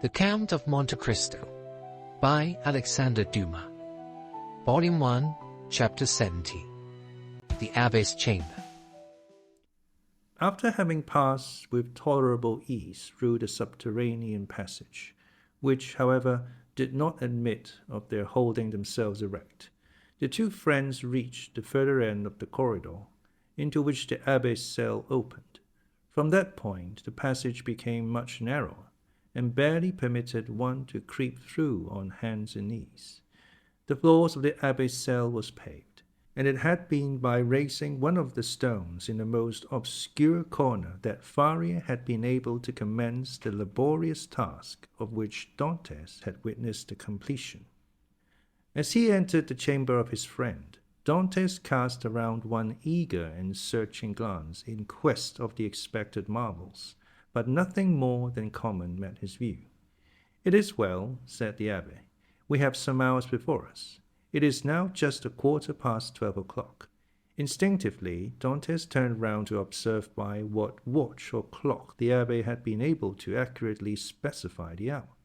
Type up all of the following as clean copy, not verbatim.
The Count of Monte Cristo by Alexandre Dumas. Volume 1, Chapter 70. The Abbe's Chamber. After having passed with tolerable ease through the subterranean passage, which, however, did not admit of their holding themselves erect, the two friends reached the further end of the corridor, into which the Abbe's cell opened. From that point the passage became much narrower, and barely permitted one to creep through on hands and knees. The floors of the Abbe's cell was paved, and it had been by raising one of the stones in the most obscure corner that Faria had been able to commence the laborious task of which Dantes had witnessed the completion. As he entered the chamber of his friend, Dantes cast around one eager and searching glance in quest of the expected marvels, but nothing more than common met his view. "It is well," said the Abbe. "We have some hours before us. It is now just 12:15 o'clock. Instinctively, Dantes turned round to observe by what watch or clock the Abbe had been able to accurately specify the hour.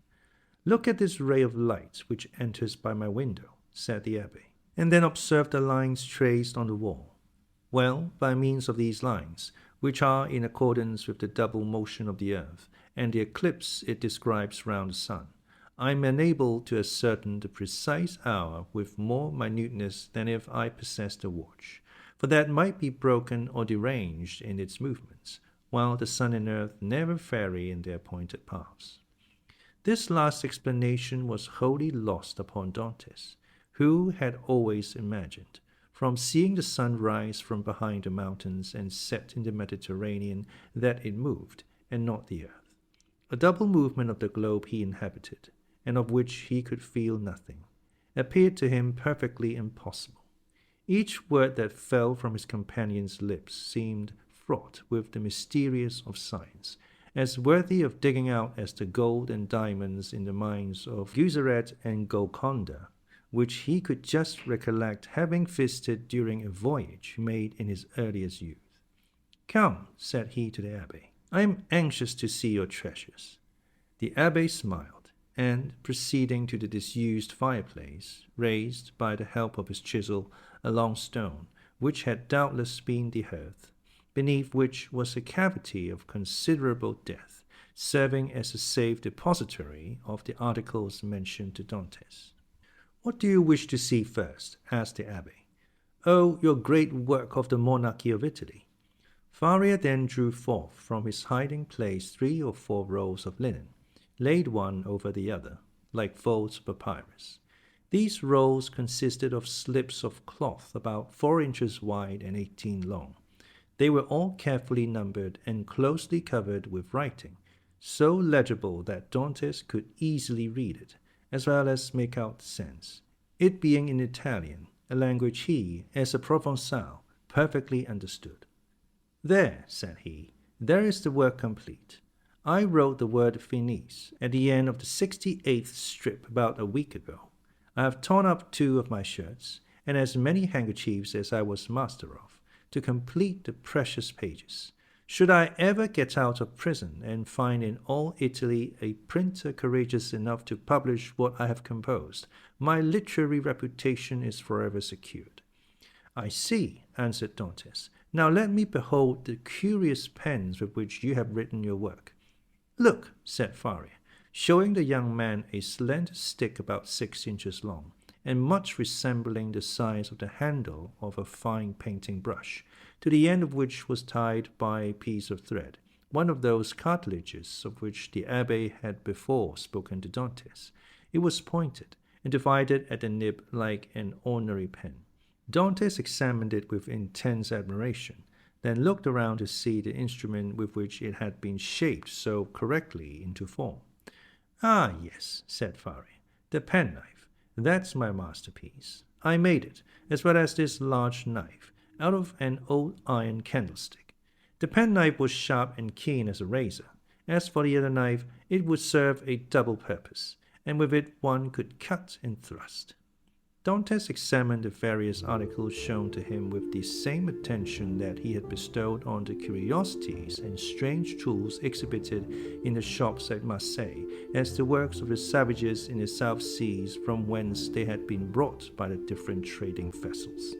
"Look at this ray of light which enters by my window," said the Abbe, "and then observe the lines traced on the wall. Well, by means of these lines, which are in accordance with the double motion of the earth and the eclipse it describes round the sun, I am enabled to ascertain the precise hour with more minuteness than if I possessed a watch, for that might be broken or deranged in its movements, while the sun and earth never vary in their appointed paths." This last explanation was wholly lost upon Dantes, who had always imagined, from seeing the sun rise from behind the mountains and set in the Mediterranean, that it moved, and not the earth. A double movement of the globe he inhabited, and of which he could feel nothing, appeared to him perfectly impossible. Each word that fell from his companion's lips seemed fraught with the mysterious of science, as worthy of digging out as the gold and diamonds in the mines of Guzeret and Golconda, which he could just recollect having visited during a voyage made in his earliest youth. "Come," said he to the Abbe, "I am anxious to see your treasures." The Abbe smiled, and, proceeding to the disused fireplace, raised, by the help of his chisel, a long stone, which had doubtless been the hearth, beneath which was a cavity of considerable depth, serving as a safe depository of the articles mentioned to Dantes. "What do you wish to see first?" asked the Abbe. "Oh, your great work of the monarchy of Italy." Faria then drew forth from his hiding-place 3 or 4 rolls of linen, laid one over the other, like folds of papyrus. These rolls consisted of slips of cloth about 4 inches wide and 18 long. They were all carefully numbered and closely covered with writing, so legible that Dantes could easily read it, as well as make out the sense, it being in Italian, a language he, as a Provençal, perfectly understood. "There," said he, "there is the work complete. I wrote the word finis at the end of the 68th strip about a week ago. I have torn up 2 of my shirts, and as many handkerchiefs as I was master of, to complete the precious pages. Should I ever get out of prison and find in all Italy a printer courageous enough to publish what I have composed, my literary reputation is forever secured." "I see," answered Dantes. "Now let me behold the curious pens with which you have written your work." "Look," said Faria, showing the young man a slender stick about 6 inches long, and much resembling the size of the handle of a fine painting brush, to the end of which was tied by a piece of thread, one of those cartilages of which the Abbe had before spoken to Dantes. It was pointed, and divided at the nib like an ordinary pen. Dantes examined it with intense admiration, then looked around to see the instrument with which it had been shaped so correctly into form. "Ah, yes," said Faria, "the penknife. That's my masterpiece. I made it, as well as this large knife, out of an old iron candlestick. The penknife was sharp and keen as a razor. As for the other knife, it would serve a double purpose, and with it one could cut and thrust." Dantes examined the various articles shown to him with the same attention that he had bestowed on the curiosities and strange tools exhibited in the shops at Marseille as the works of the savages in the South Seas from whence they had been brought by the different trading vessels.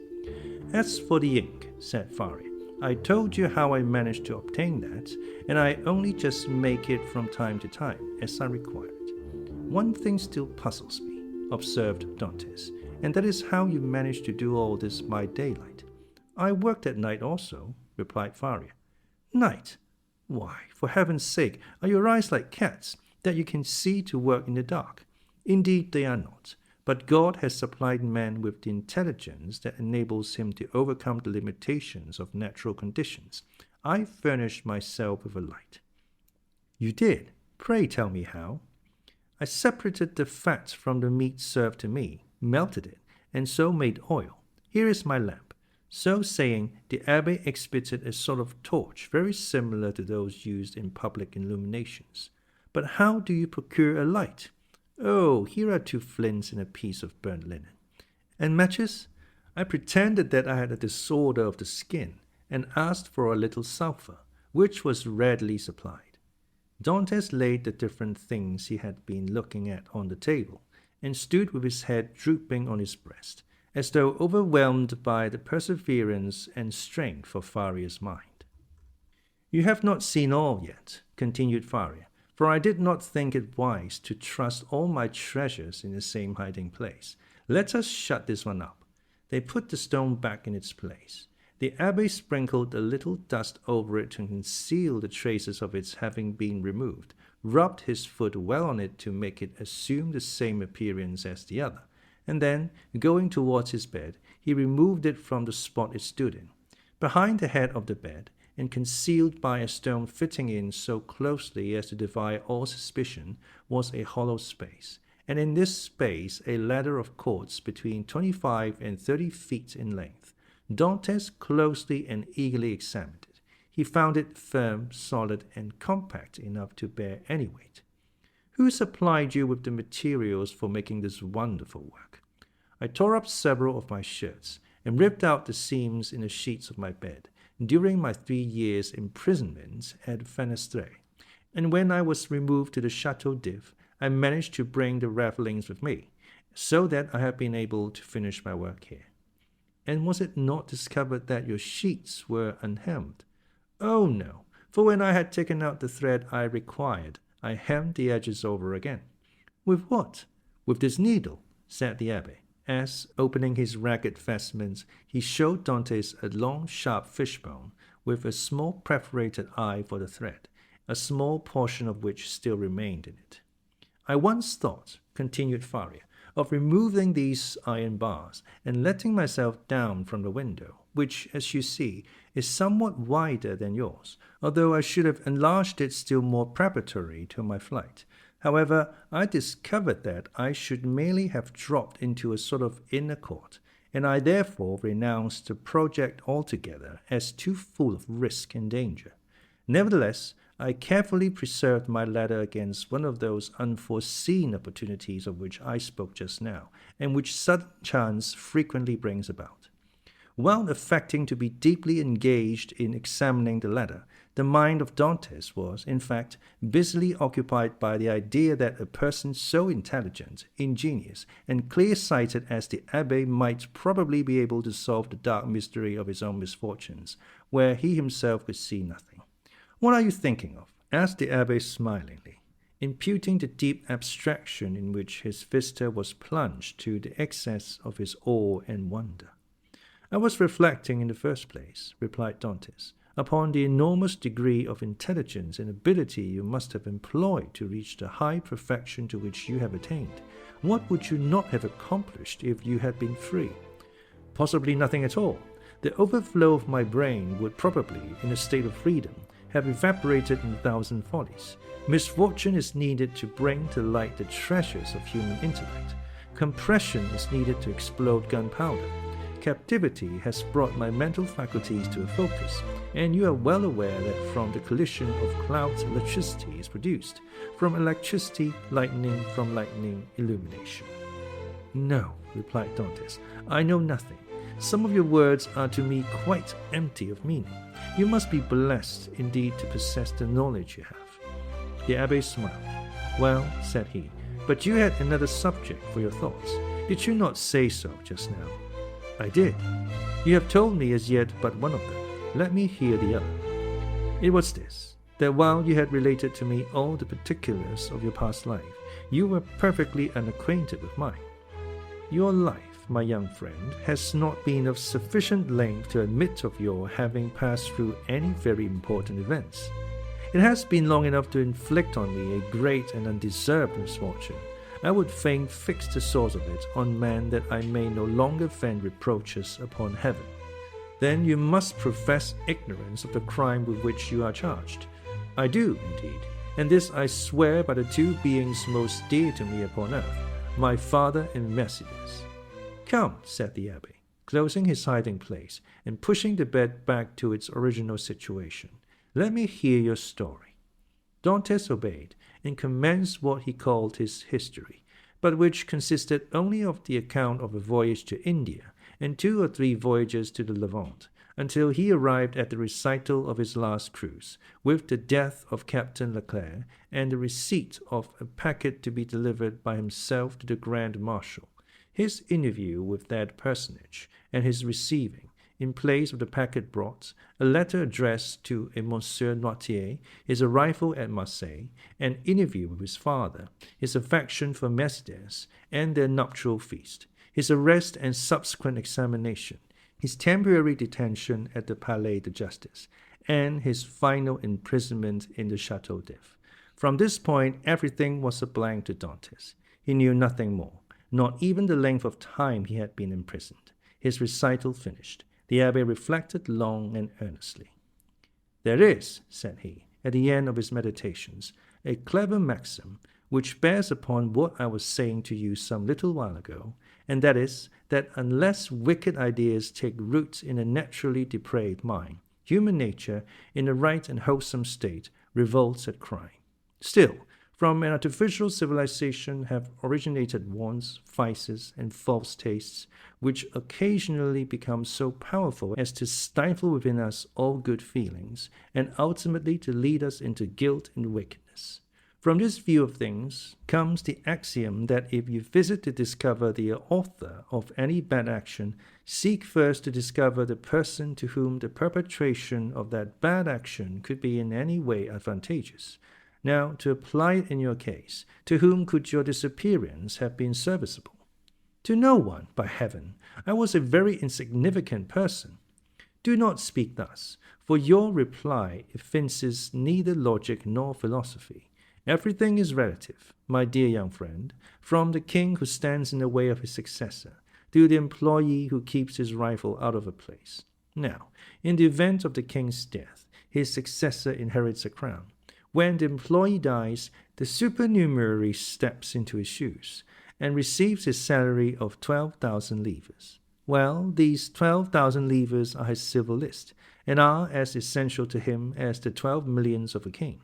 "As for the ink," said Faria, "I told you how I managed to obtain that, and I only just make it from time to time, as I require it." "One thing still puzzles me," observed Dantes, "and that is how you managed to do all this by daylight." "I worked at night also," replied Faria. "Night? Why, for heaven's sake, are your eyes like cats, that you can see to work in the dark? Indeed they are not. But God has supplied man with the intelligence that enables him to overcome the limitations of natural conditions. I furnished myself with a light." "You did? Pray tell me how." "I separated the fat from the meat served to me, melted it, and so made oil. Here is my lamp." So saying, the Abbe exhibited a sort of torch very similar to those used in public illuminations. "But how do you procure a light?" "Oh, here are 2 flints and a piece of burnt linen." "And matches?" "I pretended that I had a disorder of the skin, and asked for a little sulphur, which was readily supplied." Dantes laid the different things he had been looking at on the table, and stood with his head drooping on his breast, as though overwhelmed by the perseverance and strength of Faria's mind. "You have not seen all yet," continued Faria, "for I did not think it wise to trust all my treasures in the same hiding place. Let us shut this one up." They put the stone back in its place. The Abbe sprinkled a little dust over it to conceal the traces of its having been removed, rubbed his foot well on it to make it assume the same appearance as the other, and then, going towards his bed, he removed it from the spot it stood in. Behind the head of the bed, and concealed by a stone fitting in so closely as to defy all suspicion, was a hollow space, and in this space a ladder of cords between 25 and 30 feet in length. Dantes closely and eagerly examined it. He found it firm, solid, and compact enough to bear any weight. "Who supplied you with the materials for making this wonderful work?" "I tore up several of my shirts, and ripped out the seams in the sheets of my bed, during my 3 years' imprisonment at Fenestre, and when I was removed to the Chateau d'If, I managed to bring the ravelings with me, so that I have been able to finish my work here." "And was it not discovered that your sheets were unhemmed?" "Oh, no, for when I had taken out the thread I required, I hemmed the edges over again." "With what?" "With this needle," said the Abbe, as, opening his ragged vestments, he showed Dantes a long, sharp fishbone, with a small perforated eye for the thread, a small portion of which still remained in it. "I once thought," continued Faria, "of removing these iron bars, and letting myself down from the window, which, as you see, is somewhat wider than yours, although I should have enlarged it still more preparatory to my flight. However, I discovered that I should merely have dropped into a sort of inner court, and I therefore renounced the project altogether as too full of risk and danger. Nevertheless, I carefully preserved my ladder against one of those unforeseen opportunities of which I spoke just now, and which sudden chance frequently brings about. While affecting to be deeply engaged in examining the ladder, the mind of Dantes was, in fact, busily occupied by the idea that a person so intelligent, ingenious, and clear-sighted as the Abbe might probably be able to solve the dark mystery of his own misfortunes, where he himself could see nothing. "What are you thinking of?" asked the Abbe smilingly, imputing the deep abstraction in which his visitor was plunged to the excess of his awe and wonder. "I was reflecting, in the first place," replied Dantes, "upon the enormous degree of intelligence and ability you must have employed to reach the high perfection to which you have attained. What would you not have accomplished if you had been free?" "Possibly nothing at all. The overflow of my brain would probably, in a state of freedom, have evaporated in 1,000 follies. Misfortune is needed to bring to light the treasures of human intellect. Compression is needed to explode gunpowder. Captivity has brought my mental faculties to a focus, and you are well aware that from the collision of clouds electricity is produced, from electricity lightning, from lightning illumination." No, replied Dantes, I know nothing. Some of your words are to me quite empty of meaning. You must be blessed indeed to possess the knowledge you have. The Abbe smiled. Well, said he, but you had another subject for your thoughts. Did you not say so just now? I did. You have told me as yet but one of them. Let me hear the other. It was this, that while you had related to me all the particulars of your past life, you were perfectly unacquainted with mine. Your life, my young friend, has not been of sufficient length to admit of your having passed through any very important events. It has been long enough to inflict on me a great and undeserved misfortune. I would fain fix the source of it on man that I may no longer vent reproaches upon heaven. Then you must profess ignorance of the crime with which you are charged. I do, indeed, and this I swear by the two beings most dear to me upon earth, my father and Mercedes. Come, said the Abbe, closing his hiding place and pushing the bed back to its original situation. Let me hear your story. Dantes obeyed and commenced what he called his history, but which consisted only of the account of a voyage to India and 2 or 3 voyages to the Levant, until he arrived at the recital of his last cruise, with the death of Captain Leclerc and the receipt of a packet to be delivered by himself to the Grand Marshal, his interview with that personage, and his receiving, in place of the packet brought, a letter addressed to a Monsieur Noirtier, his arrival at Marseille, an interview with his father, his affection for Mercedes, and their nuptial feast, his arrest and subsequent examination, his temporary detention at the Palais de Justice, and his final imprisonment in the Chateau d'If. From this point, everything was a blank to Dantes. He knew nothing more, not even the length of time he had been imprisoned. His recital finished, the Abbe reflected long and earnestly. There is, said he, at the end of his meditations, a clever maxim which bears upon what I was saying to you some little while ago, and that is, that unless wicked ideas take root in a naturally depraved mind, human nature, in a right and wholesome state, revolts at crime. Still, from an artificial civilization have originated wants, vices, and false tastes, which occasionally become so powerful as to stifle within us all good feelings, and ultimately to lead us into guilt and wickedness. From this view of things comes the axiom that if you visit to discover the author of any bad action, seek first to discover the person to whom the perpetration of that bad action could be in any way advantageous. Now, to apply it in your case, to whom could your disappearance have been serviceable? To no one, by heaven. I was a very insignificant person. Do not speak thus, for your reply evinces neither logic nor philosophy. Everything is relative, my dear young friend, from the king who stands in the way of his successor, to the employee who keeps his rival out of a place. Now, in the event of the king's death, his successor inherits a crown. When the employee dies, the supernumerary steps into his shoes and receives his salary of 12,000 livres. Well, these 12,000 livres are his civil list, and are as essential to him as the 12 millions of a king.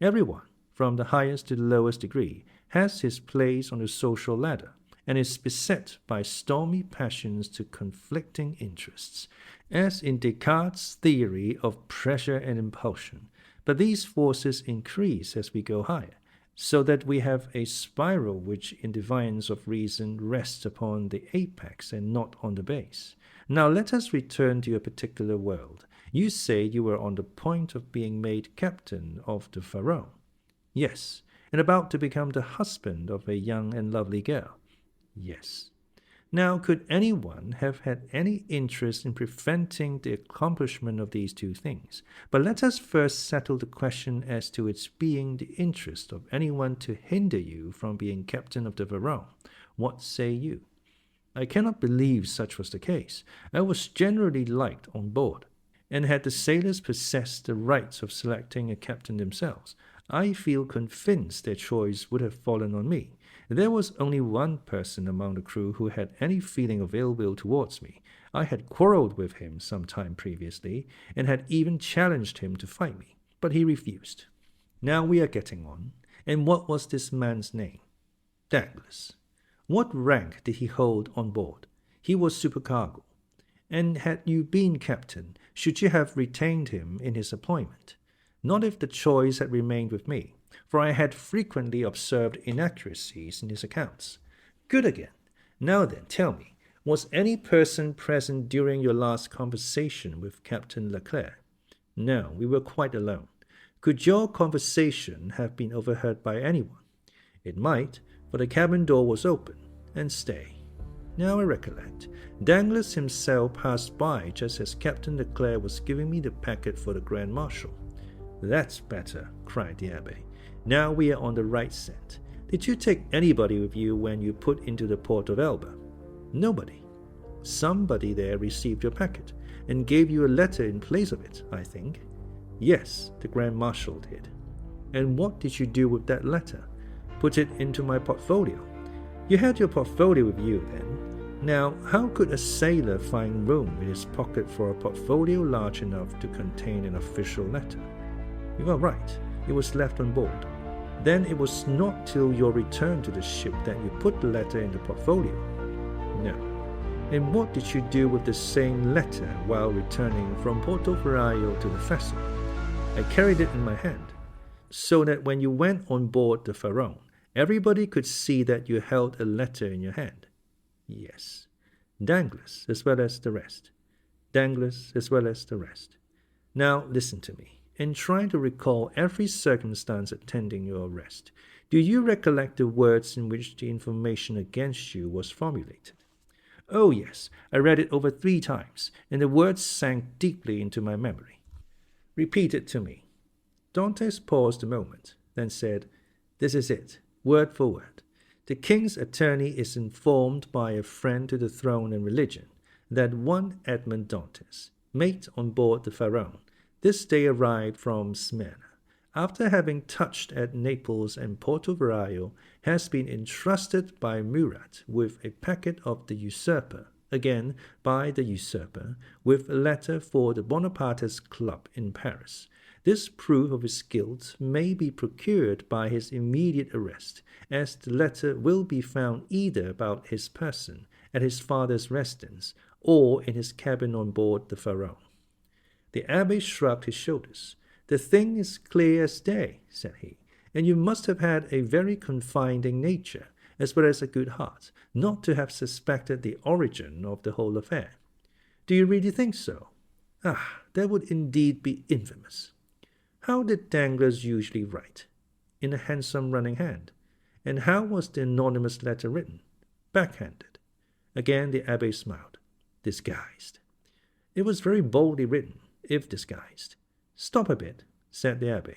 Everyone, from the highest to the lowest degree, has his place on the social ladder, and is beset by stormy passions to conflicting interests, as in Descartes' theory of pressure and impulsion. But these forces increase as we go higher, so that we have a spiral which, in defiance of reason, rests upon the apex and not on the base. Now let us return to your particular world. You say you were on the point of being made captain of the Pharaon. Yes, and about to become the husband of a young and lovely girl. Yes. Now, could anyone have had any interest in preventing the accomplishment of these two things? But let us first settle the question as to its being the interest of anyone to hinder you from being captain of the Pharaon. What say you? I cannot believe such was the case. I was generally liked on board, and had the sailors possessed the rights of selecting a captain themselves, I feel convinced their choice would have fallen on me. There was only one person among the crew who had any feeling of ill will towards me. I had quarrelled with him some time previously, and had even challenged him to fight me, but he refused. Now we are getting on. And what was this man's name? Dantes. What rank did he hold on board? He was supercargo. And had you been captain, should you have retained him in his employment? Not if the choice had remained with me, for I had frequently observed inaccuracies in his accounts. Good again. Now then, tell me, was any person present during your last conversation with Captain Leclerc? No, we were quite alone. Could your conversation have been overheard by anyone? It might, for the cabin door was open. And stay. Now I recollect. Dantes himself passed by just as Captain Leclerc was giving me the packet for the Grand Marshal. That's better, cried the Abbe. Now we are on the right scent. Did you take anybody with you when you put into the port of Elba? Nobody. Somebody there received your packet and gave you a letter in place of it, I think. Yes, the Grand Marshal did. And what did you do with that letter? Put it into my portfolio. You had your portfolio with you then. Now, how could a sailor find room in his pocket for a portfolio large enough to contain an official letter? You are right. It was left on board. Then it was not till your return to the ship that you put the letter in the portfolio. No. And what did you do with the same letter while returning from Porto Ferraio to the vessel? I carried it in my hand, so that when you went on board the Pharaon, everybody could see that you held a letter in your hand. Yes. Dantes as well as the rest. Dantes as well as the rest. Now listen to me, and try to recall every circumstance attending your arrest. Do you recollect the words in which the information against you was formulated? Oh yes, I read it over 3 times, and the words sank deeply into my memory. Repeat it to me. Dantes paused a moment, then said, This is it, word for word. The king's attorney is informed by a friend to the throne and religion that one Edmond Dantes, mate on board the Pharaon, this day arrived from Saint-Méran, after having touched at Naples and Porto Ferraio, has been entrusted by Murat with a packet of the usurper, again by the usurper, with a letter for the Bonapartist Club in Paris. This proof of his guilt may be procured by his immediate arrest, as the letter will be found either about his person, at his father's residence, or in his cabin on board the Pharaon. The Abbe shrugged his shoulders. The thing is clear as day, said he, and you must have had a very confiding nature, as well as a good heart, not to have suspected the origin of the whole affair. Do you really think so? Ah, that would indeed be infamous. How did Dantes usually write? In a handsome running hand. And how was the anonymous letter written? Backhanded. Again the Abbe smiled. Disguised. It was very boldly written, if disguised. Stop a bit, said the Abbe,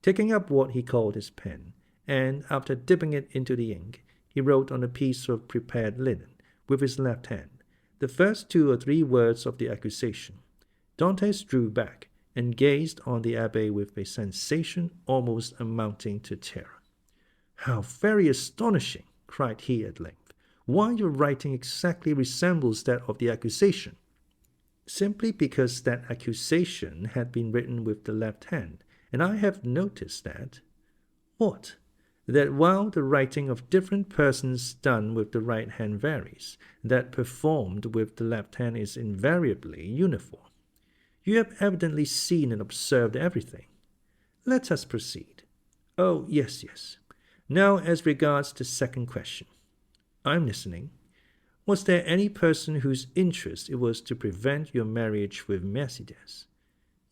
taking up what he called his pen, and after dipping it into the ink, he wrote on a piece of prepared linen, with his left hand, the first 2 or 3 words of the accusation. Dantes drew back, and gazed on the Abbe with a sensation almost amounting to terror. How very astonishing, cried he at length. Why, your writing exactly resembles that of the accusation. Simply because that accusation had been written with the left hand, and I have noticed that. What? That while the writing of different persons done with the right hand varies, that performed with the left hand is invariably uniform. You have evidently seen and observed everything. Let us proceed. Oh, yes. Now as regards the second question. I'm listening. Was there any person whose interest it was to prevent your marriage with Mercedes?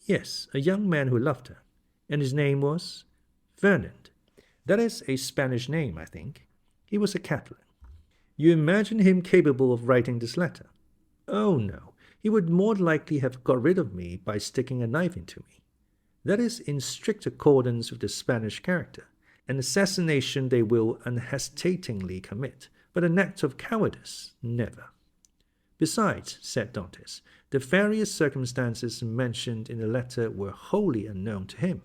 Yes, a young man who loved her. And his name was? Fernand. That is a Spanish name, I think. He was a Catalan. You imagine him capable of writing this letter? Oh, no. He would more likely have got rid of me by sticking a knife into me. That is in strict accordance with the Spanish character. An assassination they will unhesitatingly commit, but an act of cowardice, never. Besides, said Dantes, the various circumstances mentioned in the letter were wholly unknown to him.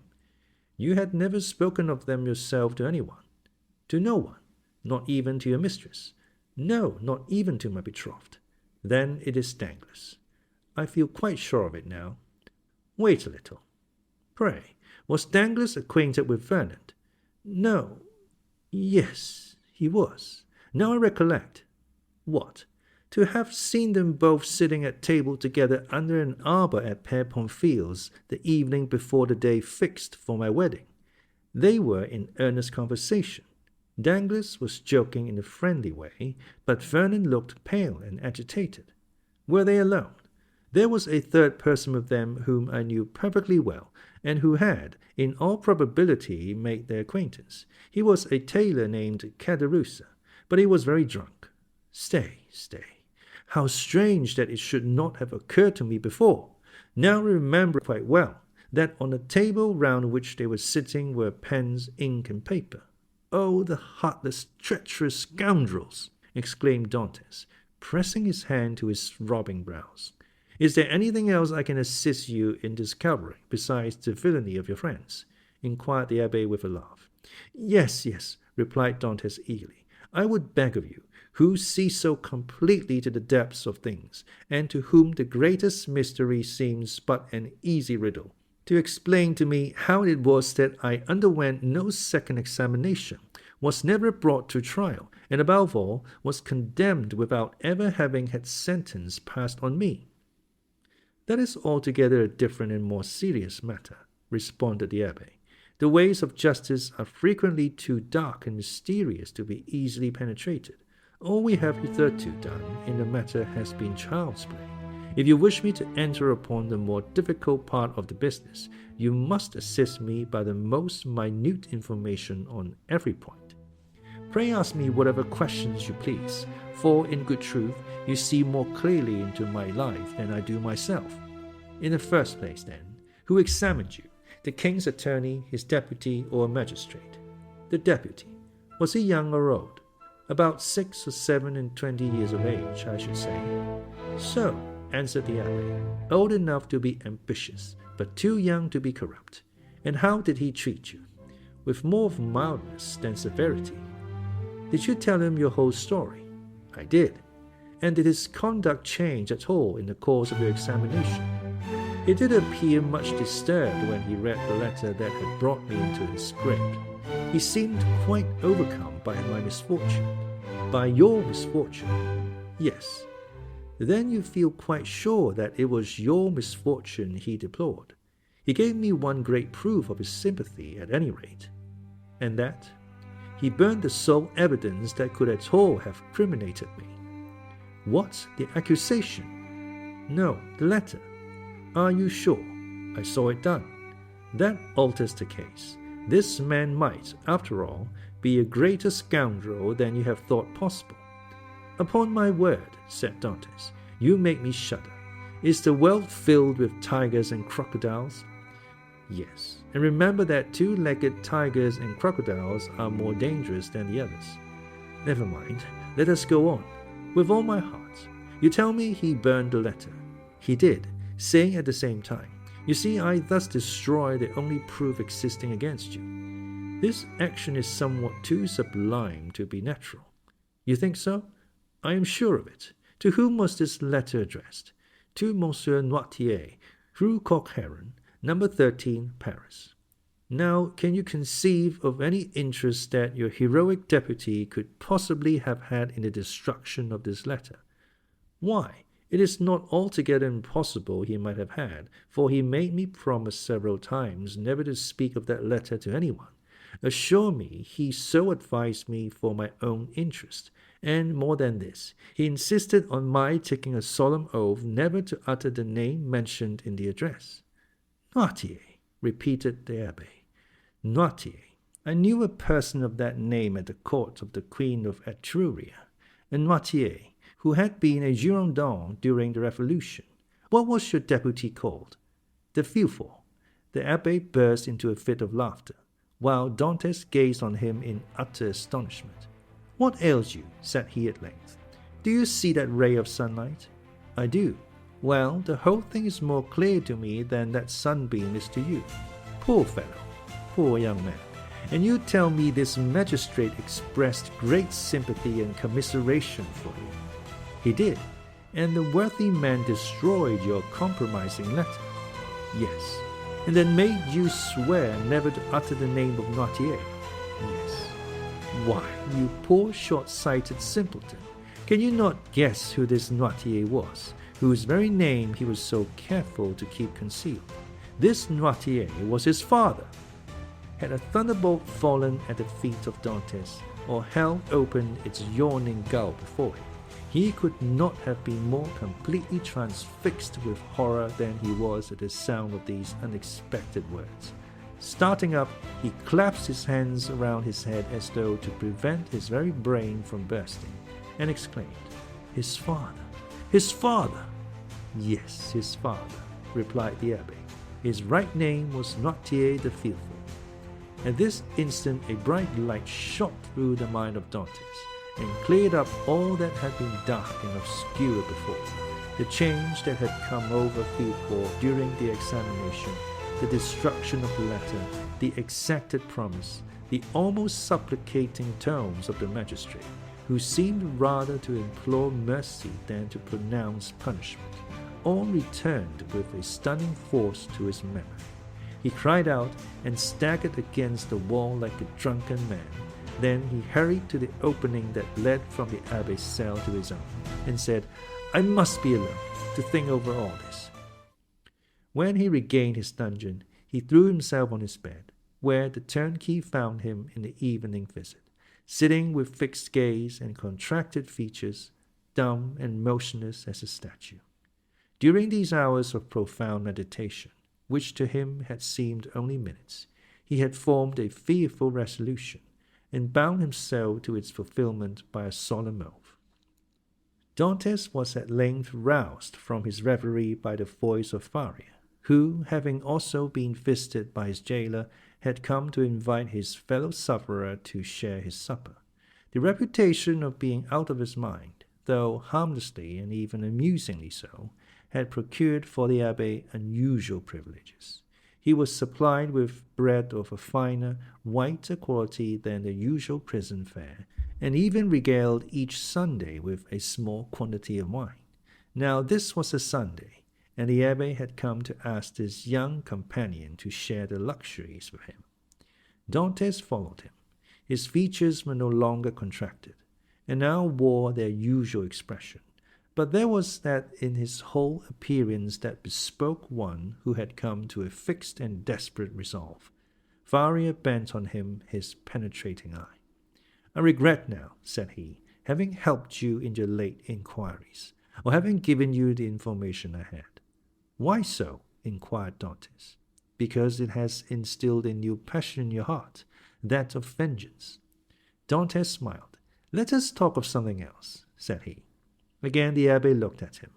You had never spoken of them yourself to anyone. To no one, not even to your mistress. No, not even to my betrothed. Then it is Dantes. I feel quite sure of it now. Wait a little. Pray, was Dantes acquainted with Fernand? No. Yes, he was. Now I recollect. What? To have seen them both sitting at table together under an arbor at Père Pamphil's the evening before the day fixed for my wedding. They were in earnest conversation. Danglars was joking in a friendly way, but Vernon looked pale and agitated. Were they alone? There was a third person with them whom I knew perfectly well, and who had, in all probability, made their acquaintance. He was a tailor named Catalepsy, but he was very drunk. Stay. How strange that it should not have occurred to me before! Now I remember quite well that on the table round which they were sitting were pens, ink, and paper. Oh, the heartless, treacherous scoundrels! Exclaimed Dantes, pressing his hand to his throbbing brows. Is there anything else I can assist you in discovering besides the villainy of your friends? Inquired the Abbe with a laugh. Yes, replied Dantes eagerly. I would beg of you, who see so completely to the depths of things, and to whom the greatest mystery seems but an easy riddle, to explain to me how it was that I underwent no second examination, was never brought to trial, and above all, was condemned without ever having had sentence passed on me. That is altogether a different and more serious matter, responded the Abbe. The ways of justice are frequently too dark and mysterious to be easily penetrated. All we have hitherto done in the matter has been child's play. If you wish me to enter upon the more difficult part of the business, you must assist me by the most minute information on every point. Pray ask me whatever questions you please, for in good truth you see more clearly into my life than I do myself. In the first place, then, who examined you? The king's attorney, his deputy, or a magistrate? The deputy. Was he young or old? About 6 or 7 and 20 years of age, I should say. So, answered the Abbe, old enough to be ambitious, but too young to be corrupt. And how did he treat you? With more of mildness than severity. Did you tell him your whole story? I did. And did his conduct change at all in the course of your examination? He did appear much disturbed when he read the letter that had brought me into his scrape. He seemed quite overcome by my misfortune. By your misfortune? Yes. Then you feel quite sure that it was your misfortune he deplored. He gave me one great proof of his sympathy at any rate. And that? He burned the sole evidence that could at all have criminated me. What? The accusation? No, the letter. Are you sure? I saw it done. That alters the case. This man might, after all, be a greater scoundrel than you have thought possible. Upon my word, said Dantes, you make me shudder. Is the world filled with tigers and crocodiles? Yes, and remember that two-legged tigers and crocodiles are more dangerous than the others. Never mind, let us go on. With all my heart. You tell me he burned the letter. He did, saying at the same time, you see, I thus destroy the only proof existing against you. This action is somewhat too sublime to be natural. You think so? I am sure of it. To whom was this letter addressed? To Monsieur Noirtier, Rue Coq-Heron, number 13, Paris. Now, can you conceive of any interest that your heroic deputy could possibly have had in the destruction of this letter? Why, it is not altogether impossible he might have had, for he made me promise several times never to speak of that letter to anyone. Assure me he so advised me for my own interest, and more than this, he insisted on my taking a solemn oath never to utter the name mentioned in the address. Noirtier, repeated the Abbe. Noirtier. I knew a person of that name at the court of the Queen of Etruria, a Noirtier, who had been a Girondin during the Revolution. What was your deputy called? The Villefort. The Abbe burst into a fit of laughter, while Dantes gazed on him in utter astonishment. What ails you? Said he at length. Do you see that ray of sunlight? I do. Well, the whole thing is more clear to me than that sunbeam is to you. Poor fellow, poor young man. And you tell me this magistrate expressed great sympathy and commiseration for you. He did, and the worthy man destroyed your compromising letter. Yes, and then made you swear never to utter the name of Noirtier. Yes. Why, you poor short-sighted simpleton, can you not guess who this Noirtier was, whose very name he was so careful to keep concealed? This Noirtier was his father. Had a thunderbolt fallen at the feet of Dantes, or hell opened its yawning gulf before him, he could not have been more completely transfixed with horror than he was at the sound of these unexpected words. Starting up, he clasped his hands around his head as though to prevent his very brain from bursting, and exclaimed, "His father! His father!" "Yes, his father," replied the Abbe. "His right name was Noirtier the Fearful." At this instant a bright light shot through the mind of Dantes, and cleared up all that had been dark and obscure before. The change that had come over Villefort during the examination, the destruction of the letter, the exacted promise, the almost supplicating tones of the magistrate, who seemed rather to implore mercy than to pronounce punishment, all returned with a stunning force to his memory. He cried out and staggered against the wall like a drunken man. Then he hurried to the opening that led from the Abbe's cell to his own, and said, "I must be alone to think over all this." When he regained his dungeon, he threw himself on his bed, where the turnkey found him in the evening visit, sitting with fixed gaze and contracted features, dumb and motionless as a statue. During these hours of profound meditation, which to him had seemed only minutes, he had formed a fearful resolution, and bound himself to its fulfillment by a solemn oath. Dantes was at length roused from his reverie by the voice of Faria, who, having also been visited by his jailer, had come to invite his fellow sufferer to share his supper. The reputation of being out of his mind, though harmlessly and even amusingly so, had procured for the Abbe unusual privileges. He was supplied with bread of a finer, whiter quality than the usual prison fare, and even regaled each Sunday with a small quantity of wine. Now this was a Sunday, and the Abbe had come to ask his young companion to share the luxuries with him. Dantes followed him. His features were no longer contracted, and now wore their usual expression. But there was that in his whole appearance that bespoke one who had come to a fixed and desperate resolve. Faria bent on him his penetrating eye. "I regret now," said he, "having helped you in your late inquiries, or having given you the information I had." "Why so?" inquired Dantes. "Because it has instilled a new passion in your heart, that of vengeance." Dantes smiled. "Let us talk of something else," said he. Again the Abbe looked at him,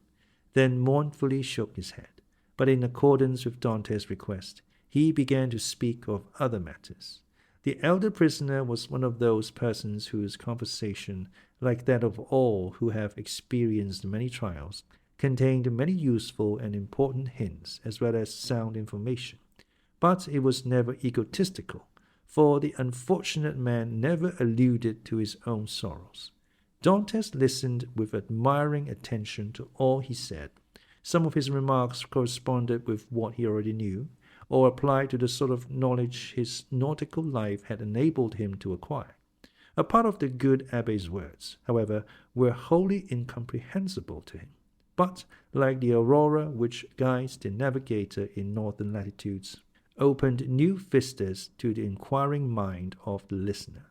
then mournfully shook his head. But in accordance with Dantes' request, he began to speak of other matters. The elder prisoner was one of those persons whose conversation, like that of all who have experienced many trials, contained many useful and important hints as well as sound information. But it was never egotistical, for the unfortunate man never alluded to his own sorrows. Dantes listened with admiring attention to all he said. Some of his remarks corresponded with what he already knew, or applied to the sort of knowledge his nautical life had enabled him to acquire. A part of the good Abbe's words, however, were wholly incomprehensible to him, but, like the aurora which guides the navigator in northern latitudes, opened new vistas to the inquiring mind of the listener,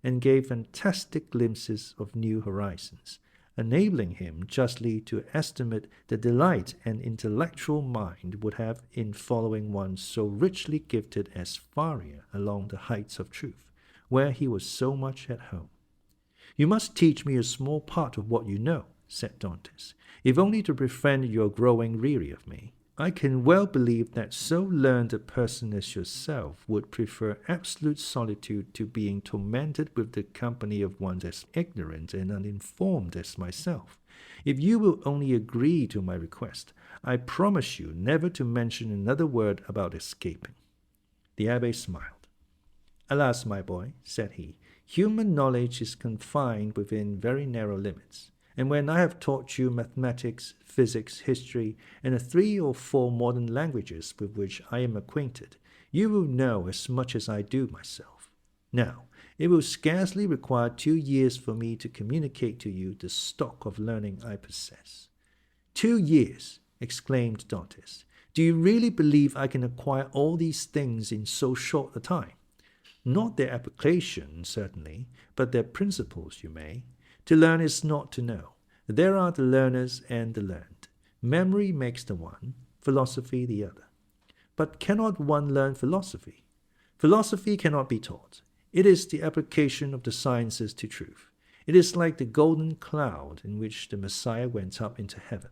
and gave fantastic glimpses of new horizons, enabling him justly to estimate the delight an intellectual mind would have in following one so richly gifted as Faria along the heights of truth, where he was so much at home. "You must teach me a small part of what you know," said Dantes, "if only to prevent your growing weary of me. I can well believe that so learned a person as yourself would prefer absolute solitude to being tormented with the company of one as ignorant and uninformed as myself. If you will only agree to my request, I promise you never to mention another word about escaping." The Abbe smiled. "Alas, my boy," said he, "human knowledge is confined within very narrow limits. And when I have taught you mathematics, physics, history, and the 3 or 4 modern languages with which I am acquainted, you will know as much as I do myself. Now, It will scarcely require 2 years for me to communicate to you the stock of learning I possess." 2 years, exclaimed Dantes. "Do you really believe I can acquire all these things in so short a time? Not their application, certainly, but their principles, you may. To learn is not to know. There are the learners and the learned. Memory makes the one, philosophy the other. But cannot one learn philosophy? Philosophy cannot be taught. It is the application of the sciences to truth. It is like the golden cloud in which the Messiah went up into heaven."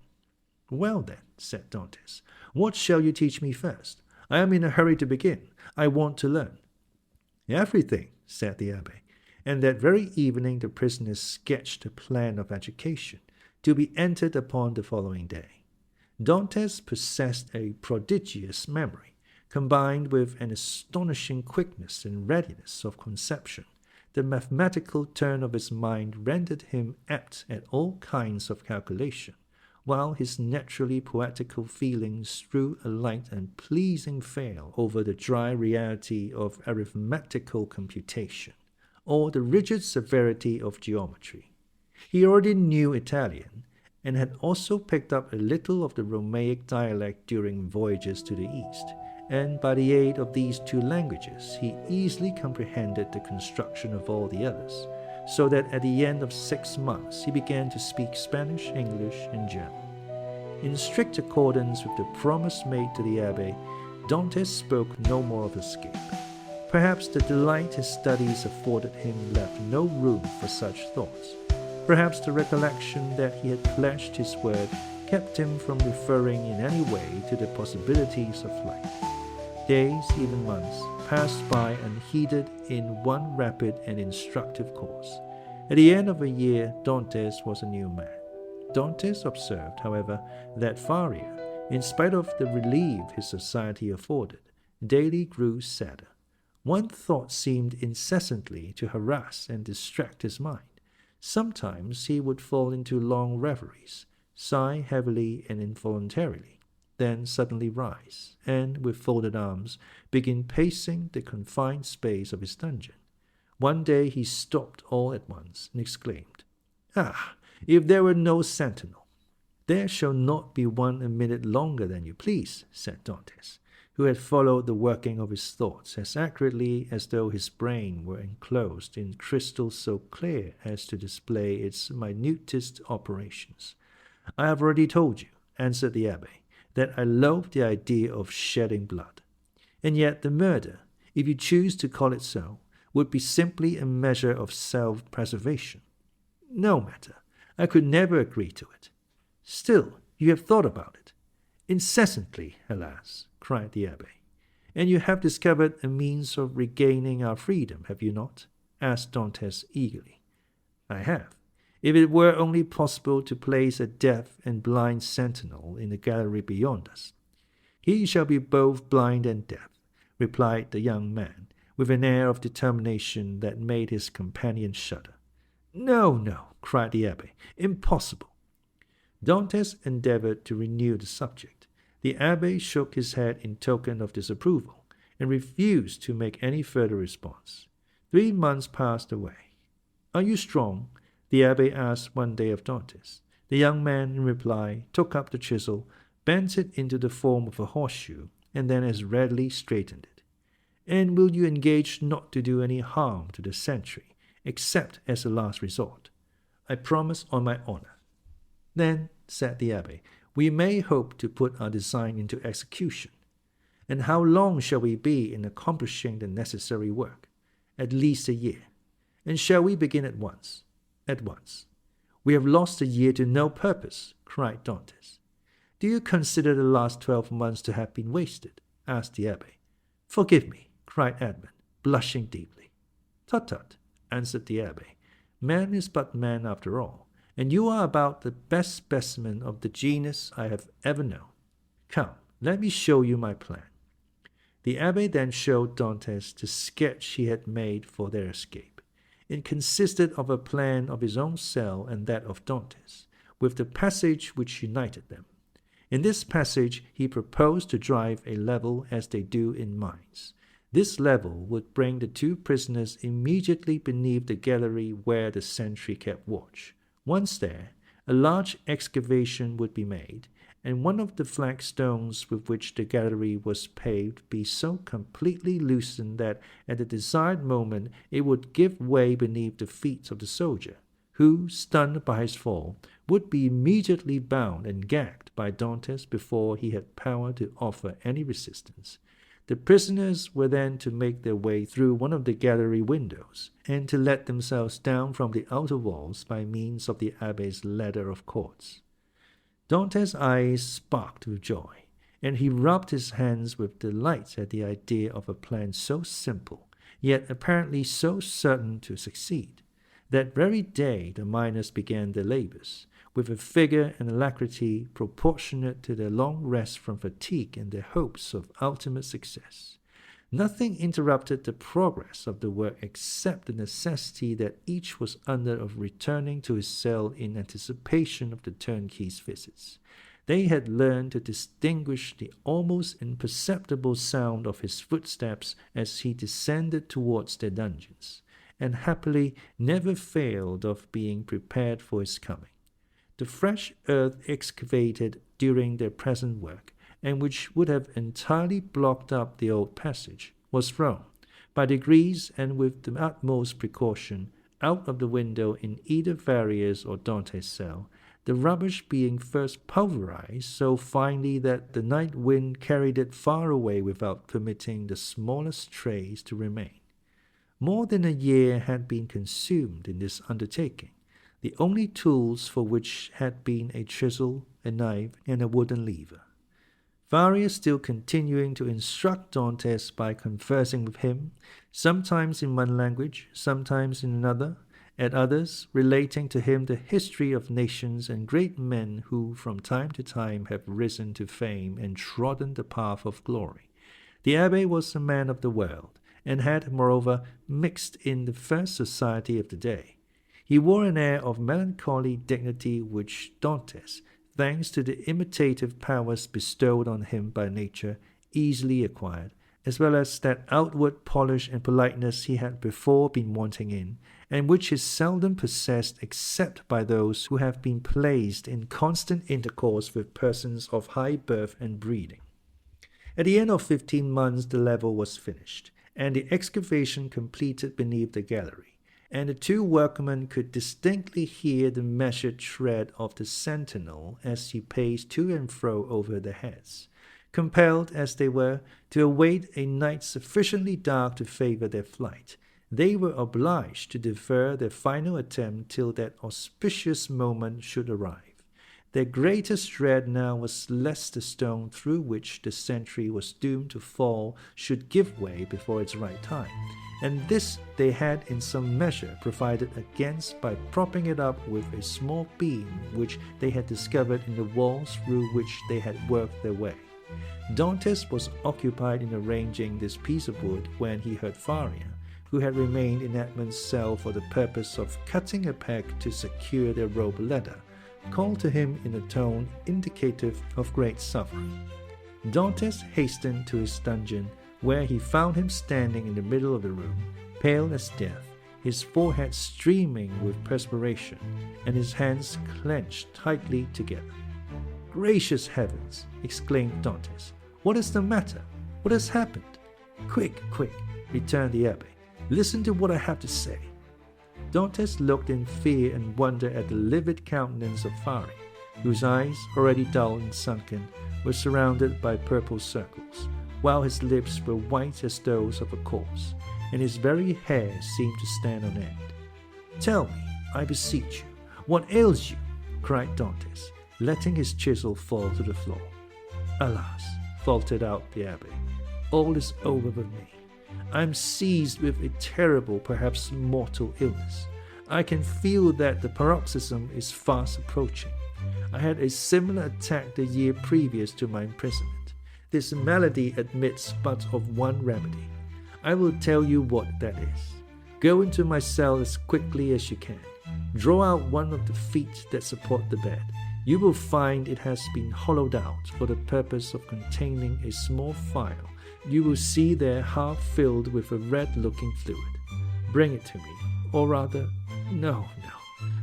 "Well then," said Dantes, "what shall you teach me first? I am in a hurry to begin. I want to learn." "Everything," said the Abbe, and that very evening the prisoner sketched a plan of education, to be entered upon the following day. Dantes possessed a prodigious memory, combined with an astonishing quickness and readiness of conception. The mathematical turn of his mind rendered him apt at all kinds of calculation, while his naturally poetical feelings threw a light and pleasing veil over the dry reality of arithmetical computation, or the rigid severity of geometry. He already knew Italian, and had also picked up a little of the Romaic dialect during voyages to the East, and by the aid of these 2 languages he easily comprehended the construction of all the others, so that at the end of 6 months he began to speak Spanish, English, and German. In strict accordance with the promise made to the Abbe, Dantes spoke no more of escape. Perhaps the delight his studies afforded him left no room for such thoughts. Perhaps the recollection that he had pledged his word kept him from referring in any way to the possibilities of flight. Days, even months, passed by unheeded in one rapid and instructive course. At the end of a year, Dantes was a new man. Dantes observed, however, that Faria, in spite of the relief his society afforded, daily grew sadder. One thought seemed incessantly to harass and distract his mind. Sometimes he would fall into long reveries, sigh heavily and involuntarily, then suddenly rise, and, with folded arms, begin pacing the confined space of his dungeon. One day he stopped all at once, and exclaimed, "Ah, if there were no sentinel!" "There shall not be one a minute longer than you please," said Dantes, who had followed the working of his thoughts as accurately as though his brain were enclosed in crystal so clear as to display its minutest operations. "I have already told you," answered the Abbe, "that I loathe the idea of shedding blood. And yet the murder, if you choose to call it so, would be simply a measure of self-preservation. No matter, I could never agree to it. Still, you have thought about it." "Incessantly, alas," cried the Abbe. "And you have discovered a means of regaining our freedom, have you not?" asked Dantes eagerly. "I have. If it were only possible to place a deaf and blind sentinel in the gallery beyond us." "He shall be both blind and deaf," replied the young man, with an air of determination that made his companion shudder. "No, no," cried the Abbe, "impossible." Dantes endeavored to renew the subject. The Abbe shook his head in token of disapproval, and refused to make any further response. 3 months passed away. "Are you strong?" the Abbe asked one day of Dantes. The young man, in reply, took up the chisel, bent it into the form of a horseshoe, and then as readily straightened it. "And will you engage not to do any harm to the sentry, except as a last resort?" "I promise on my honor." "Then," said the Abbe, "we may hope to put our design into execution." "And how long shall we be in accomplishing the necessary work?" "At least a year." "And shall we begin at once?" "At once." "We have lost a year to no purpose," cried Dantes. "Do you consider the last 12 months to have been wasted?" asked the Abbe. "Forgive me," cried Edmund, blushing deeply. "Tut, tut," answered the Abbe. "Man is but man after all, and you are about the best specimen of the genus I have ever known. Come, let me show you my plan." The Abbe then showed Dantes the sketch he had made for their escape. It consisted of a plan of his own cell and that of Dantes, with the passage which united them. In this passage he proposed to drive a level as they do in mines. This level would bring the two prisoners immediately beneath the gallery where the sentry kept watch. Once there, a large excavation would be made, and one of the flagstones with which the gallery was paved be so completely loosened that at the desired moment it would give way beneath the feet of the soldier, who, stunned by his fall, would be immediately bound and gagged by Dantes before he had power to offer any resistance. The prisoners were then to make their way through one of the gallery windows, and to let themselves down from the outer walls by means of the Abbe's ladder of cords. Dantes' eyes sparkled with joy, and he rubbed his hands with delight at the idea of a plan so simple, yet apparently so certain to succeed. That very day the miners began their labors, with a vigor and alacrity proportionate to their long rest from fatigue and their hopes of ultimate success. Nothing interrupted the progress of the work except the necessity that each was under of returning to his cell in anticipation of the turnkey's visits. They had learned to distinguish the almost imperceptible sound of his footsteps as he descended towards their dungeons, and happily never failed of being prepared for his coming. The fresh earth excavated during their present work, and which would have entirely blocked up the old passage, was thrown, by degrees and with the utmost precaution, out of the window in either Varius or Dantes' cell, the rubbish being first pulverized so finely that the night wind carried it far away without permitting the smallest trace to remain. More than a year had been consumed in this undertaking, the only tools for which had been a chisel, a knife, and a wooden lever. Varius still continuing to instruct Dantes by conversing with him, sometimes in one language, sometimes in another, at others relating to him the history of nations and great men who from time to time have risen to fame and trodden the path of glory. The Abbe was a man of the world, and had, moreover, mixed in the first society of the day. He wore an air of melancholy dignity which Dantes, thanks to the imitative powers bestowed on him by nature, easily acquired, as well as that outward polish and politeness he had before been wanting in, and which is seldom possessed except by those who have been placed in constant intercourse with persons of high birth and breeding. At the end of 15 months the level was finished, and the excavation completed beneath the gallery, and the two workmen could distinctly hear the measured tread of the sentinel as he paced to and fro over their heads, compelled as they were to await a night sufficiently dark to favor their flight. They were obliged to defer their final attempt till that auspicious moment should arrive. Their greatest dread now was lest the stone through which the sentry was doomed to fall should give way before its right time, and this they had in some measure provided against by propping it up with a small beam which they had discovered in the walls through which they had worked their way. Dantes was occupied in arranging this piece of wood when he heard Faria, who had remained in Edmund's cell for the purpose of cutting a peg to secure their rope ladder, called to him in a tone indicative of great suffering. Dantes hastened to his dungeon, where he found him standing in the middle of the room, pale as death, his forehead streaming with perspiration, and his hands clenched tightly together. "Gracious heavens!" exclaimed Dantes. "What is the matter? What has happened?" "Quick, quick," returned the Abbe. "Listen to what I have to say." Dantes looked in fear and wonder at the livid countenance of Faria, whose eyes, already dull and sunken, were surrounded by purple circles, while his lips were white as those of a corpse, and his very hair seemed to stand on end. "Tell me, I beseech you, what ails you?" cried Dantes, letting his chisel fall to the floor. "Alas," faltered out the Abbe, "all is over with me. I am seized with a terrible, perhaps mortal illness. I can feel that the paroxysm is fast approaching. I had a similar attack the year previous to my imprisonment. This malady admits but of one remedy. I will tell you what that is. Go into my cell as quickly as you can. Draw out one of the feet that support the bed. You will find it has been hollowed out for the purpose of containing a small phial, you will see there half filled with a red-looking fluid. Bring it to me, or rather, no,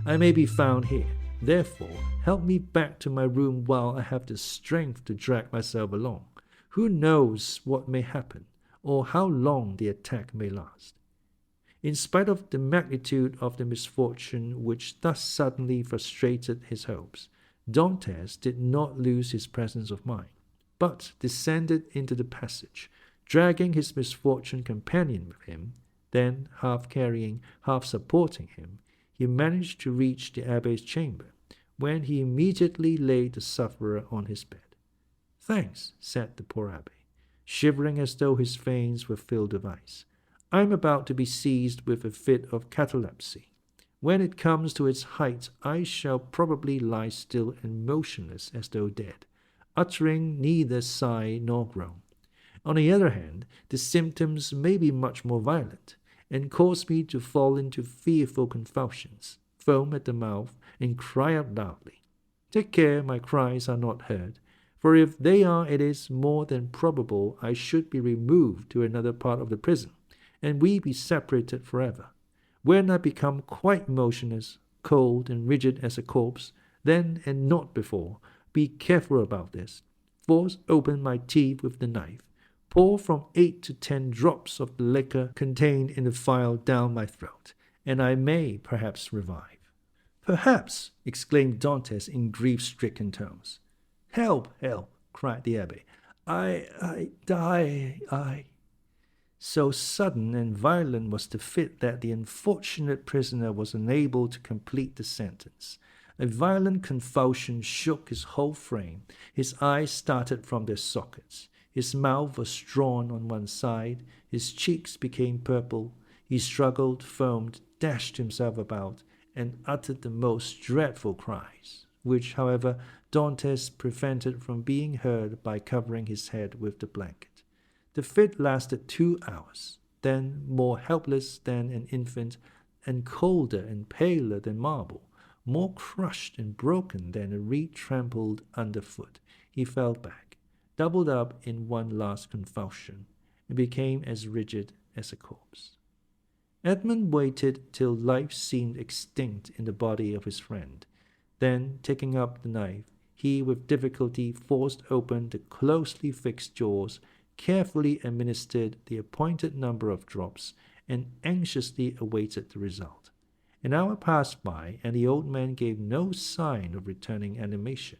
I may be found here. Therefore, help me back to my room while I have the strength to drag myself along. Who knows what may happen, or how long the attack may last? In spite of the magnitude of the misfortune which thus suddenly frustrated his hopes, Dantes did not lose his presence of mind, but descended into the passage, dragging his misfortune companion with him. Then, half carrying, half supporting him, he managed to reach the Abbe's chamber, when he immediately laid the sufferer on his bed. "Thanks," said the poor Abbe, shivering as though his veins were filled with ice. "I am about to be seized with a fit of catalepsy. When it comes to its height, I shall probably lie still and motionless as though dead, uttering neither sigh nor groan. On the other hand, the symptoms may be much more violent, and cause me to fall into fearful convulsions, foam at the mouth, and cry out loudly. Take care my cries are not heard, for if they are, it is more than probable I should be removed to another part of the prison, and we be separated forever. When I become quite motionless, cold and rigid as a corpse, then and not before, be careful about this. Force open my teeth with the knife. Pour from 8 to 10 drops of the liquor contained in the phial down my throat, and I may perhaps revive." "Perhaps!" exclaimed Dantes in grief-stricken tones. "Help, help!" cried the Abbe. I die. So sudden and violent was the fit that the unfortunate prisoner was unable to complete the sentence. A violent convulsion shook his whole frame. His eyes started from their sockets. His mouth was drawn on one side. His cheeks became purple. He struggled, foamed, dashed himself about, and uttered the most dreadful cries, which, however, Dantes prevented from being heard by covering his head with the blanket. The fit lasted 2 hours. Then, more helpless than an infant, and colder and paler than marble, more crushed and broken than a reed trampled underfoot, he fell back, doubled up in one last convulsion, and became as rigid as a corpse. Edmund waited till life seemed extinct in the body of his friend. Then, taking up the knife, he with difficulty forced open the closely fixed jaws, carefully administered the appointed number of drops, and anxiously awaited the result. An hour passed by, and the old man gave no sign of returning animation.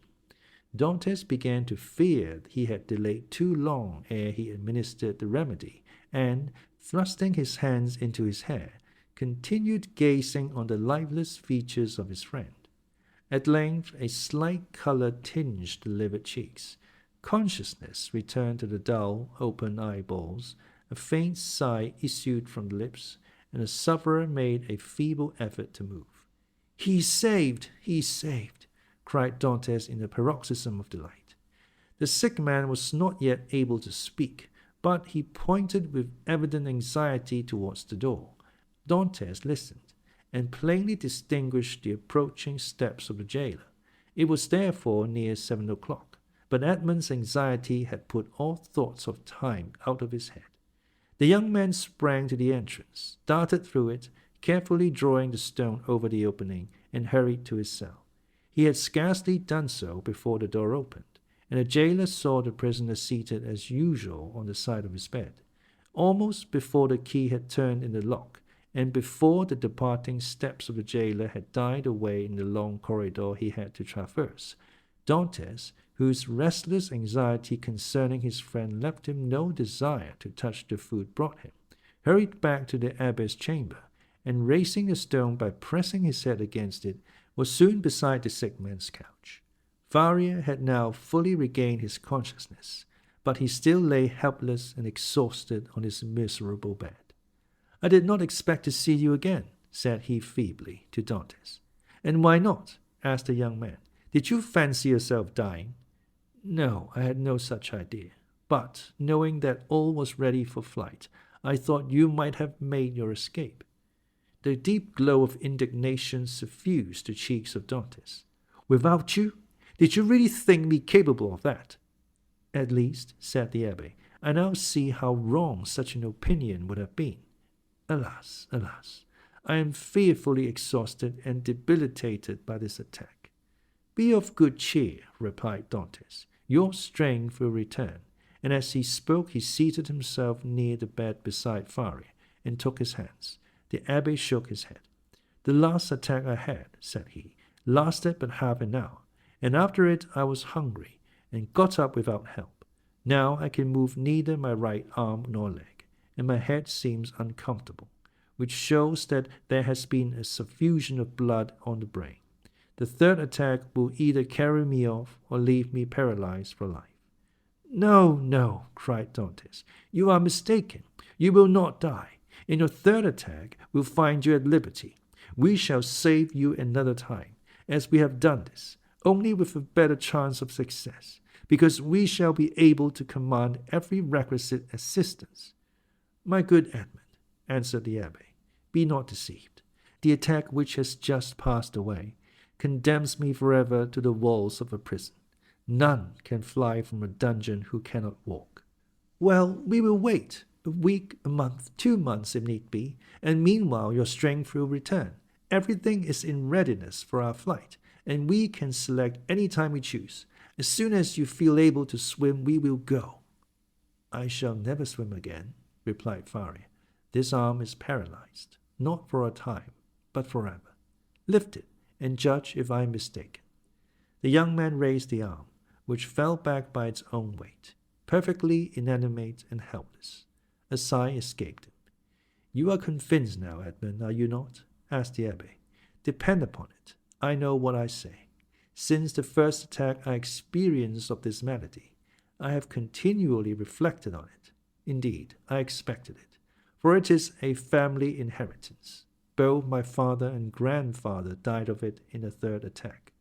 Dantes began to fear he had delayed too long ere he administered the remedy, and, thrusting his hands into his hair, continued gazing on the lifeless features of his friend. At length a slight colour tinged the livid cheeks. Consciousness returned to the dull, open eyeballs. A faint sigh issued from the lips, and the sufferer made a feeble effort to move. "He's saved! He's saved!" cried Dantes in a paroxysm of delight. The sick man was not yet able to speak, but he pointed with evident anxiety towards the door. Dantes listened, and plainly distinguished the approaching steps of the jailer. It was therefore near 7 o'clock. But Edmund's anxiety had put all thoughts of time out of his head. The young man sprang to the entrance, darted through it, carefully drawing the stone over the opening, and hurried to his cell. He had scarcely done so before the door opened, and the jailer saw the prisoner seated as usual on the side of his bed. Almost before the key had turned in the lock, and before the departing steps of the jailer had died away in the long corridor he had to traverse, Dantes, whose restless anxiety concerning his friend left him no desire to touch the food brought him, hurried back to the Abbe's chamber, and raising the stone by pressing his head against it, was soon beside the sick man's couch. Faria had now fully regained his consciousness, but he still lay helpless and exhausted on his miserable bed. "I did not expect to see you again," said he feebly to Dantes. "And why not?" asked the young man. "Did you fancy yourself dying?" "No, I had no such idea. But, knowing that all was ready for flight, I thought you might have made your escape." The deep glow of indignation suffused the cheeks of Dantes. "Without you? Did you really think me capable of that?" "At least," said the Abbe, I now see how wrong such an opinion would have been. Alas, alas, I am fearfully exhausted and debilitated by this attack. Be of good cheer, replied Dantes. Your strength will return. And as he spoke, he seated himself near the bed beside Faria and took his hands. The Abbe shook his head. The last attack I had, said he, lasted but half an hour, and after it I was hungry and got up without help. Now I can move neither my right arm nor leg, and my head seems uncomfortable, which shows that there has been a suffusion of blood on the brain. The third attack will either carry me off or leave me paralyzed for life. No, no, cried Dantes. You are mistaken. You will not die. In your third attack will find you at liberty. We shall save you another time, as we have done this, only with a better chance of success, because we shall be able to command every requisite assistance. My good Edmund, answered the Abbe, be not deceived. The attack which has just passed away condemns me forever to the walls of a prison. None can fly from a dungeon who cannot walk. Well, we will wait, a week, a month, 2 months if need be, and meanwhile your strength will return. Everything is in readiness for our flight, and we can select any time we choose. As soon as you feel able to swim, we will go. I shall never swim again, replied Faria. This arm is paralyzed, not for a time, but forever. Lift it, and judge if I am mistaken. The young man raised the arm, which fell back by its own weight, perfectly inanimate and helpless. A sigh escaped him. You are convinced now, Edmund, are you not? Asked the Abbe. Depend upon it, I know what I say. Since the first attack I experienced of this malady, I have continually reflected on it. Indeed, I expected it, for it is a family inheritance. Both my father and grandfather died of it in a third attack.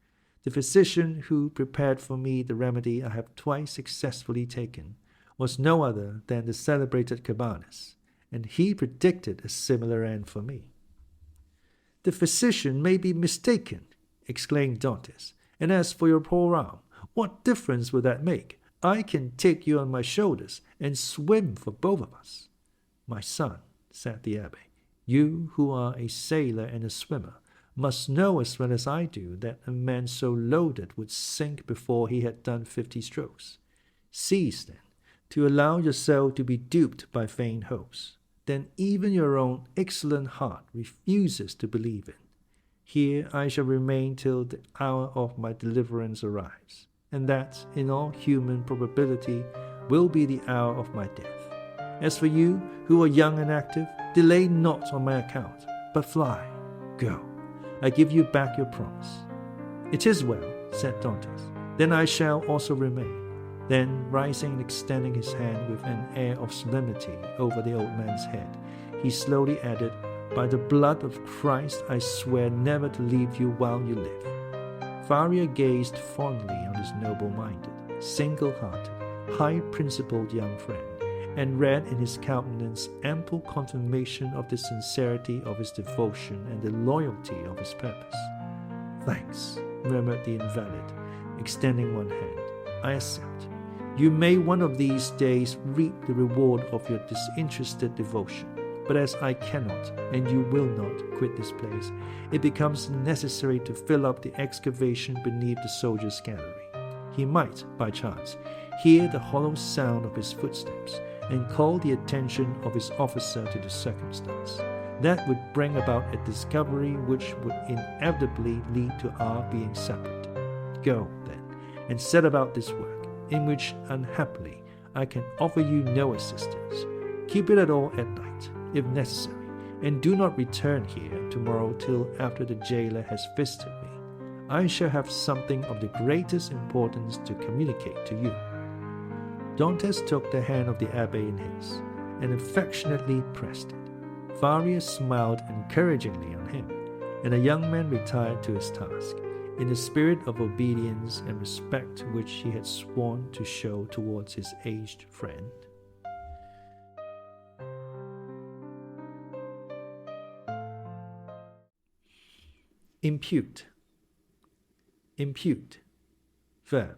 The physician who prepared for me the remedy I have twice successfully taken was no other than the celebrated Cabanis, and he predicted a similar end for me. The physician may be mistaken, exclaimed Dantes, and as for your poor arm, what difference will that make? I can take you on my shoulders and swim for both of us. My son, said the Abbe, you who are a sailor and a swimmer, must know as well as I do that a man so loaded would sink before he had done 50 strokes. Cease, then, to allow yourself to be duped by vain hopes. Then even your own excellent heart refuses to believe in. Here I shall remain till the hour of my deliverance arrives, and that, in all human probability, will be the hour of my death. As for you, who are young and active, delay not on my account, but fly, go. I give you back your promise. It is well, said Dantes. Then I shall also remain. Then, rising and extending his hand with an air of solemnity over the old man's head, he slowly added, By the blood of Christ, I swear never to leave you while you live. Faria gazed fondly on his noble-minded, single-hearted, high-principled young friend, and read in his countenance ample confirmation of the sincerity of his devotion and the loyalty of his purpose. Thanks, murmured the invalid, extending one hand. I accept. You may one of these days reap the reward of your disinterested devotion. But as I cannot, and you will not, quit this place, it becomes necessary to fill up the excavation beneath the soldiers' gallery. He might, by chance, hear the hollow sound of his footsteps, and call the attention of his officer to the circumstance. That would bring about a discovery which would inevitably lead to our being separate. Go, then, and set about this work, in which, unhappily, I can offer you no assistance. Keep it at all at night, if necessary, and do not return here tomorrow till after the jailer has visited me. I shall have something of the greatest importance to communicate to you. Dantes took the hand of the Abbe in his, and affectionately pressed it. Faria smiled encouragingly on him, and the young man retired to his task, in the spirit of obedience and respect which he had sworn to show towards his aged friend. Impute. Impute. Verb.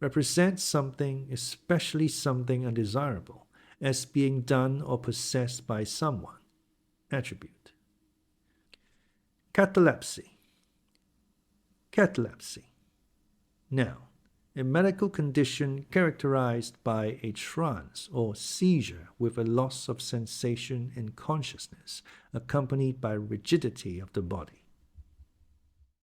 represents something, especially something undesirable, as being done or possessed by someone. Attribute. Catalepsy. Catalepsy. Noun. A medical condition characterized by a trance or seizure with a loss of sensation and consciousness, accompanied by rigidity of the body.